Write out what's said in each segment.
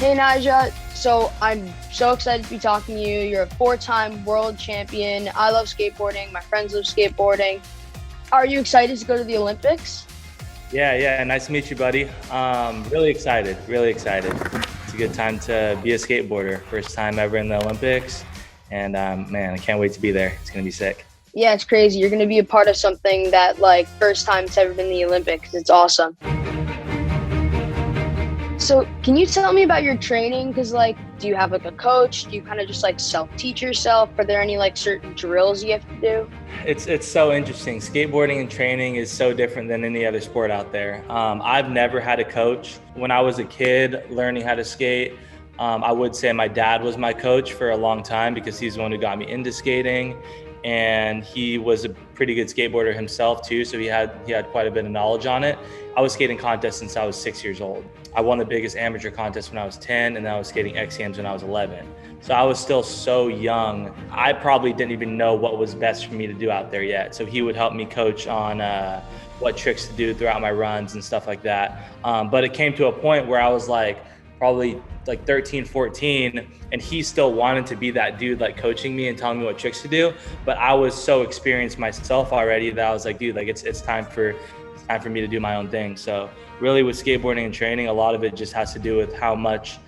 Hey Nyjah, so I'm so excited to be talking to you. You're a four-time world champion. I love skateboarding. My friends love skateboarding. Are you excited to go to the Olympics? Yeah. Nice to meet you, buddy. Really excited. It's a good time to be a skateboarder. First time ever in the Olympics. And man, I can't wait to be there. It's going to be sick. Yeah, it's crazy. You're going to be a part of something that, first time it's ever been the Olympics. It's awesome. So can you tell me about your training? Because, do you have, a coach? Do you kind of just, self-teach yourself? Are there any, certain drills you have to do? It's so interesting. Skateboarding and training is so different than any other sport out there. I've never had a coach. When I was a kid learning how to skate, I would say my dad was my coach for a long time because he's the one who got me into skating. And he was a pretty good skateboarder himself too, so he had quite a bit of knowledge on it. I was skating contests since I was 6 years old. I won the biggest amateur contest when I was 10, and then I was skating X Games when I was 11. So I was still so young. I probably didn't even know what was best for me to do out there yet. So he would help me coach on what tricks to do throughout my runs and stuff like that. But it came to a point where I was probably 13, 14, and he still wanted to be that dude coaching me and telling me what tricks to do. But I was so experienced myself already that I was like, dude, it's time for me to do my own thing. So really with skateboarding and training, a lot of it just has to do with how much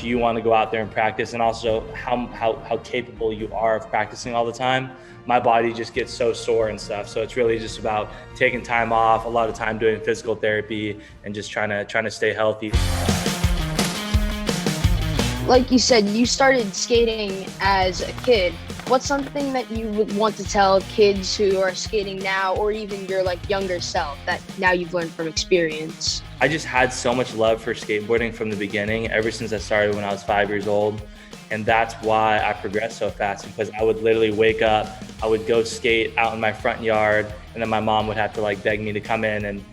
you want to go out there and practice, and also how capable you are of practicing all the time. My body just gets so sore and stuff. So it's really just about taking time off, a lot of time doing physical therapy, and just trying to stay healthy. Like you said, you started skating as a kid. What's something that you would want to tell kids who are skating now, or even your younger self, that now you've learned from experience? I just had so much love for skateboarding from the beginning, ever since I started when I was 5 years old. And that's why I progressed so fast, because I would literally wake up, I would go skate out in my front yard, and then my mom would have to beg me to come in and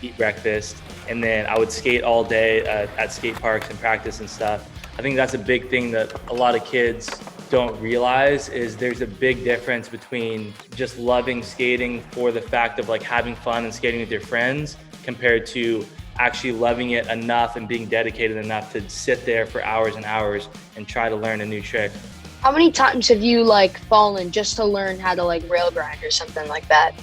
eat breakfast. And then I would skate all day at skate parks and practice and stuff. I think that's a big thing that a lot of kids don't realize, is there's a big difference between just loving skating for the fact of having fun and skating with your friends, compared to actually loving it enough and being dedicated enough to sit there for hours and hours and try to learn a new trick. How many times have you fallen just to learn how to rail grind or something like that?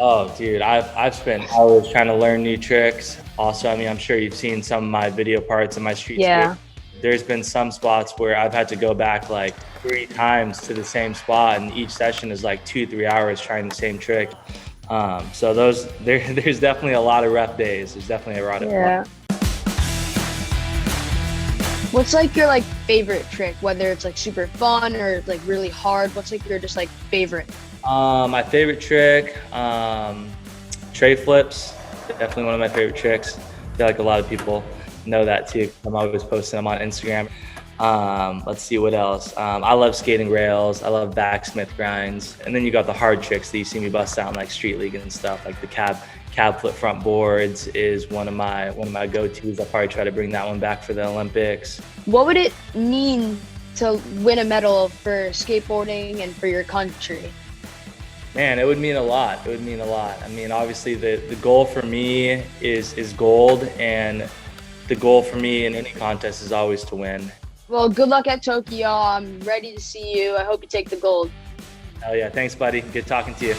Oh, dude, I've spent hours trying to learn new tricks. Also, I'm sure you've seen some of my video parts of my street skate. There's been some spots where I've had to go back 3 times to the same spot, and each session is 2-3 hours trying the same trick. So there's definitely a lot of rough days. There's definitely a lot of fun. What's your favorite trick, whether it's super fun or really hard? What's your just favorite? My favorite trick, tray flips, definitely one of my favorite tricks. I feel like a lot of people know that too. I'm always posting them on Instagram. Let's see what else. I love skating rails. I love backsmith grinds. And then you got the hard tricks that you see me bust out in Street League and stuff, the cab flip front boards is one of my go-tos. I'll probably try to bring that one back for the Olympics. What would it mean to win a medal for skateboarding and for your country? Man, it would mean a lot. Obviously the goal for me is gold, and the goal for me in any contest is always to win. Well, good luck at Tokyo. I'm ready to see you. I hope you take the gold. Hell yeah. Thanks, buddy. Good talking to you.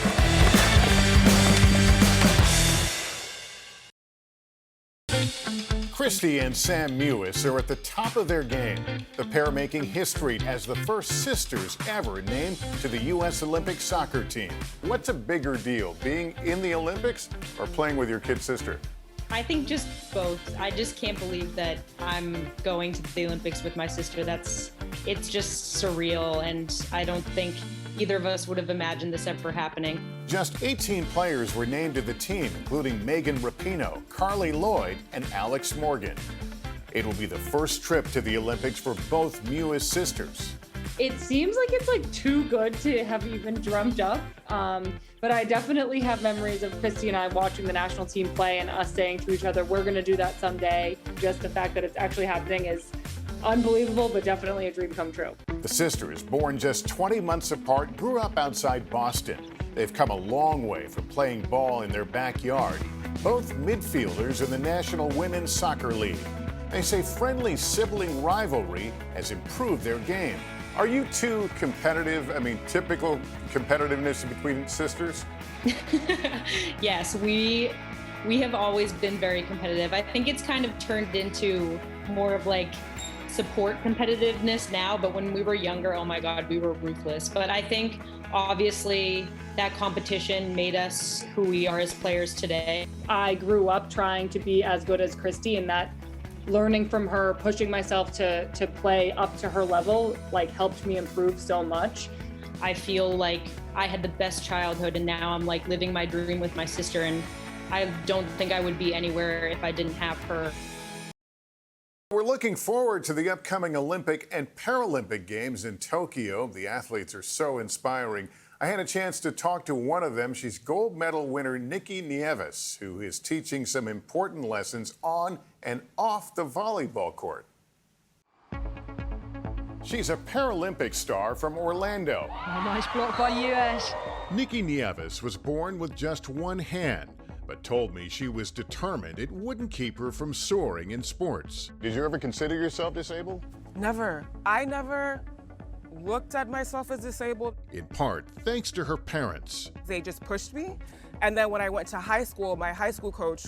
Christy and Sam Mewis are at the top of their game. The pair making history as the first sisters ever named to the U.S. Olympic soccer team. What's a bigger deal, being in the Olympics or playing with your kid sister? I think just both. I just can't believe that I'm going to the Olympics with my sister. It's just surreal, and I don't think either of us would have imagined this ever happening. Just 18 players were named to the team, including Megan Rapinoe, Carly Lloyd, and Alex Morgan. It will be the first trip to the Olympics for both Mewis sisters. It seems like it's too good to have even dreamt up, but I definitely have memories of Christy and I watching the national team play and us saying to each other, we're going to do that someday. Just the fact that it's actually happening is unbelievable, but definitely a dream come true. The sisters, born just 20 months apart, grew up outside Boston. They've come a long way from playing ball in their backyard. Both midfielders in the National Women's Soccer League. They say friendly sibling rivalry has improved their game. Are you two competitive? I mean, typical competitiveness between sisters? Yes, we have always been very competitive. I think it's kind of turned into more of like support competitiveness now, but when we were younger, oh my God, we were ruthless. But I think obviously that competition made us who we are as players today. I grew up trying to be as good as Christy, and that learning from her, pushing myself to play up to her level, like helped me improve so much. I feel like I had the best childhood, and now I'm like living my dream with my sister, and I don't think I would be anywhere if I didn't have her. We're looking forward to the upcoming Olympic and Paralympic Games in Tokyo. The athletes are so inspiring. I had a chance to talk to one of them. She's gold medal winner Nikki Nieves, who is teaching some important lessons on and off the volleyball court. She's a Paralympic star from Orlando. Oh, nice block by US. Nikki Nieves was born with just one hand, but told me she was determined it wouldn't keep her from soaring in sports. Did you ever consider yourself disabled? Never. I never looked at myself as disabled. In part, thanks to her parents. They just pushed me. And then when I went to high school, my high school coach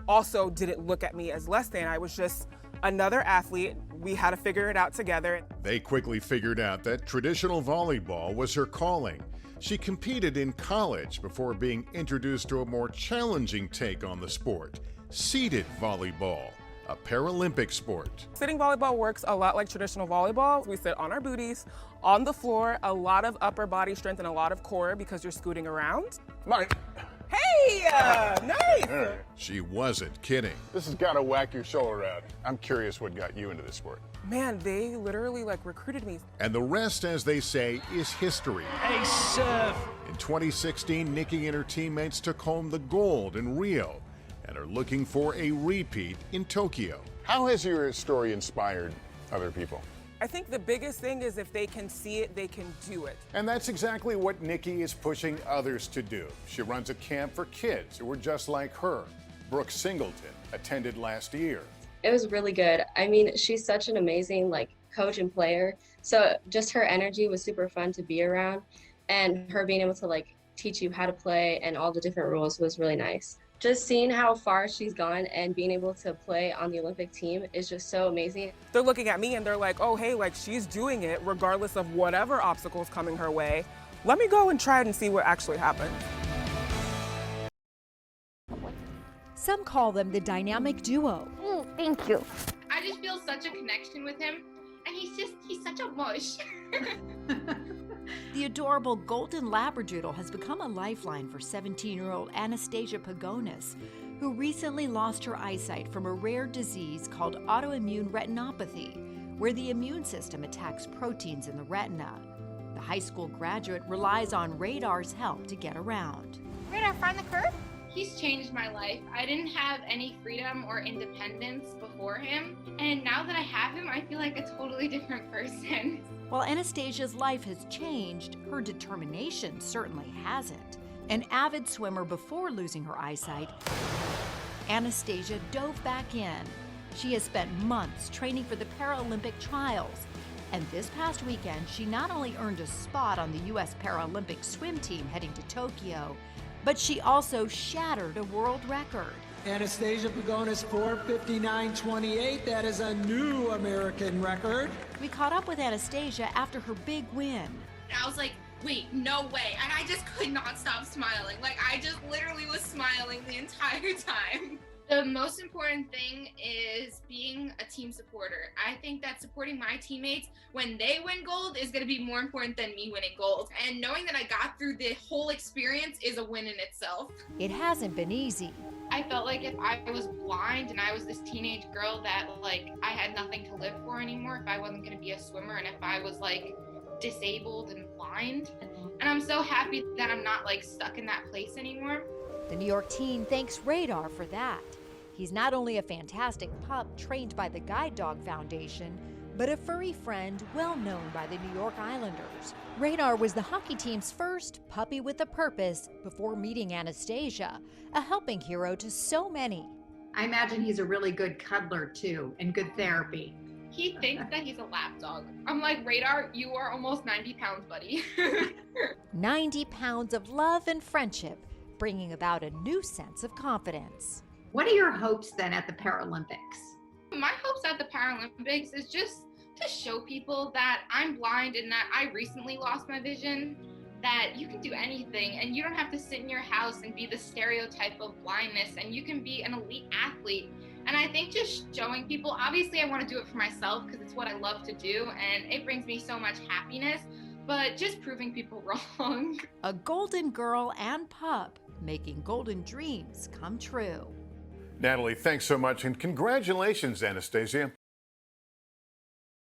also didn't look at me as less than. I was just another athlete. We had to figure it out together. They quickly figured out that traditional volleyball was her calling. She competed in college before being introduced to a more challenging take on the sport, seated volleyball, a Paralympic sport. Sitting volleyball works a lot like traditional volleyball. We sit on our booties, on the floor, a lot of upper body strength and a lot of core because you're scooting around. Mike. Hey, nice! She wasn't kidding. This has got to whack your shoulder out. I'm curious what got you into this sport. Man, they literally recruited me. And the rest, as they say, is history. Ace serve. In 2016, Nikki and her teammates took home the gold in Rio and are looking for a repeat in Tokyo. How has your story inspired other people? I think the biggest thing is if they can see it, they can do it. And that's exactly what Nikki is pushing others to do. She runs a camp for kids who are just like her. Brooke Singleton attended last year. It was really good. I mean, she's such an amazing coach and player. So just her energy was super fun to be around, and her being able to teach you how to play and all the different rules was really nice. Just seeing how far she's gone and being able to play on the Olympic team is just so amazing. They're looking at me and they're like, oh, hey, she's doing it regardless of whatever obstacles coming her way. Let me go and try it and see what actually happens. Some call them the dynamic duo. Thank you. I just feel such a connection with him, and he's such a mush. The adorable golden labradoodle has become a lifeline for 17-year-old Anastasia Pagonis, who recently lost her eyesight from a rare disease called autoimmune retinopathy, where the immune system attacks proteins in the retina. The high school graduate relies on Radar's help to get around. Radar, find the curve? He's changed my life. I didn't have any freedom or independence before him, and now that I have him, I feel like a totally different person. While Anastasia's life has changed, her determination certainly hasn't. An avid swimmer before losing her eyesight, Anastasia dove back in. She has spent months training for the Paralympic trials, and this past weekend, she not only earned a spot on the U.S. Paralympic swim team heading to Tokyo, but she also shattered a world record. Anastasia Pagonis 4:59.28. That is a new American record. We caught up with Anastasia after her big win. I was like, wait, no way. And I just could not stop smiling. I just literally was smiling the entire time. The most important thing is being a team supporter. I think that supporting my teammates when they win gold is going to be more important than me winning gold. And knowing that I got through the whole experience is a win in itself. It hasn't been easy. I felt like if I was blind and I was this teenage girl that I had nothing to live for anymore, if I wasn't going to be a swimmer, and if I was disabled and blind. And I'm so happy that I'm not stuck in that place anymore. The New York teen thanks Radar for that. He's not only a fantastic pup trained by the Guide Dog Foundation, but a furry friend well known by the New York Islanders. Radar was the hockey team's first puppy with a purpose before meeting Anastasia, a helping hero to so many. I imagine he's a really good cuddler too, and good therapy. He thinks that he's a lap dog. I'm like, Radar, you are almost 90 pounds, buddy. 90 pounds of love and friendship, bringing about a new sense of confidence. What are your hopes then at the Paralympics? My hopes at the Paralympics is just to show people that I'm blind and that I recently lost my vision, that you can do anything and you don't have to sit in your house and be the stereotype of blindness, and you can be an elite athlete. And I think just showing people, obviously I want to do it for myself because it's what I love to do and it brings me so much happiness, but just proving people wrong. A golden girl and pup, making golden dreams come true. Natalie, thanks so much, and congratulations, Anastasia.